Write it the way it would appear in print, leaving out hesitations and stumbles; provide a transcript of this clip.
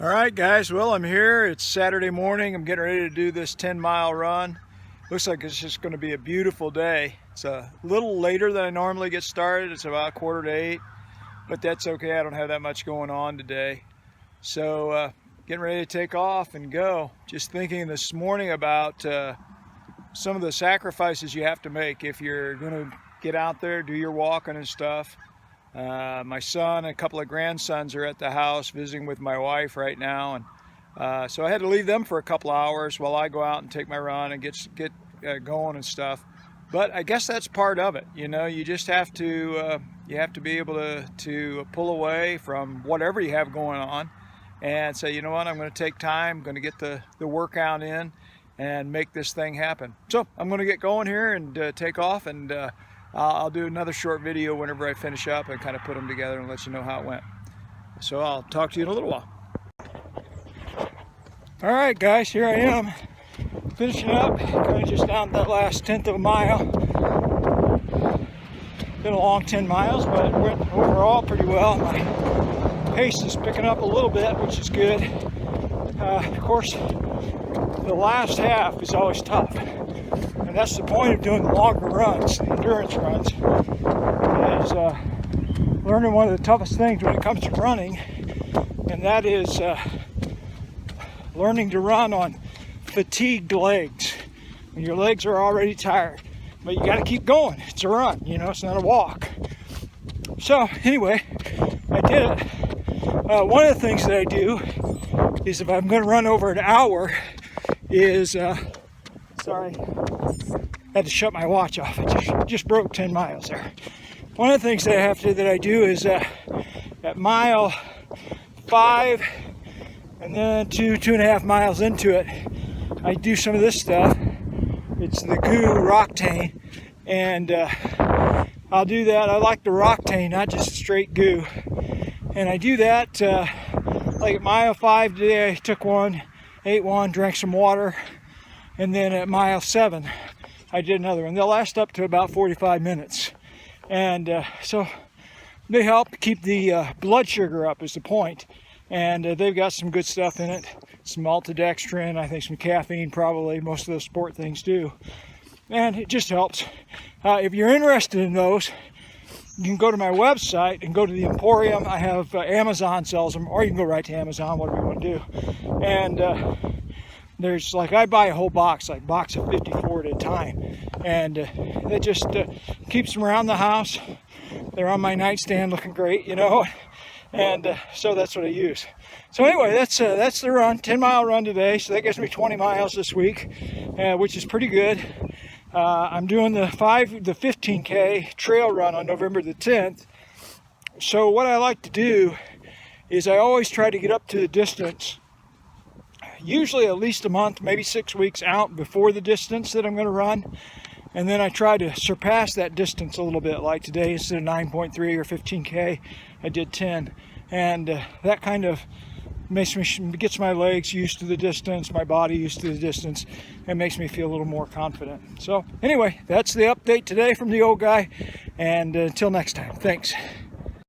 All right, guys, well, I'm here. It's Saturday morning. I'm getting ready to do this 10-mile run. Looks like it's just going to be a beautiful day. It's a little later than I normally get started. It's about 7:45, but that's okay. I don't have that much going on today. So getting ready to take off and go. Just thinking this morning about some of the sacrifices you have to make if you're going to get out there, do your walking and stuff. My son and a couple of grandsons are at the house visiting with my wife right now, and so I had to leave them for a couple of hours while I go out and take my run and get going and stuff. But I guess that's part of it. You know, you just have to be able to pull away from whatever you have going on and say, you know what, I'm going to take time, I'm going to get the workout in and make this thing happen. So I'm going to get going here and take off, and I'll do another short video whenever I finish up and kind of put them together and let you know how it went. So I'll talk to you in a little while. All right, guys, here I am, finishing up, kind of just down that last 1/10 of a mile. Been a long 10 miles, but it went overall pretty well. My pace is picking up a little bit, which is good. Of course, the last half is always tough. And that's the point of doing the longer runs, endurance runs, is learning one of the toughest things when it comes to running, and that is learning to run on fatigued legs. When your legs are already tired, but you got to keep going. It's a run, you know, it's not a walk. So anyway, I did it. One of the things that I do is if I'm going to run over an hour is sorry, I had to shut my watch off. I just broke 10 miles there. One of the things that I do is at mile 5 and then 2.5 miles into it, I do some of this stuff. It's the GU Roctane, and I'll do that. I like the Roctane, not just straight GU. And I do that like at mile 5 today. I took one, ate one, drank some water. And then at mile 7, I did another one. They'll last up to about 45 minutes. And so they help keep the blood sugar up is the point. And they've got some good stuff in it. Some maltodextrin, I think some caffeine probably. Most of those sport things do. And it just helps. If you're interested in those, you can go to my website and go to the Emporium. I have Amazon sells them, or you can go right to Amazon, whatever you want to do. And there's like, I buy a whole box, like box of 54 at a time, and it just keeps them around the house. They're on my nightstand looking great, you know, and so that's what I use. So anyway, that's the run, 10-mile run today. So that gives me 20 miles this week, which is pretty good. I'm doing the 15K trail run on November the 10th. So what I like to do is I always try to get up to the distance, usually at least a month, maybe 6 weeks out before the distance that I'm going to run. And then I try to surpass that distance a little bit. Like today, instead of 9.3 or 15K, I did 10. And that kind of gets my legs used to the distance, my body used to the distance, and makes me feel a little more confident. So anyway, that's the update today from the old guy. And until next time, thanks.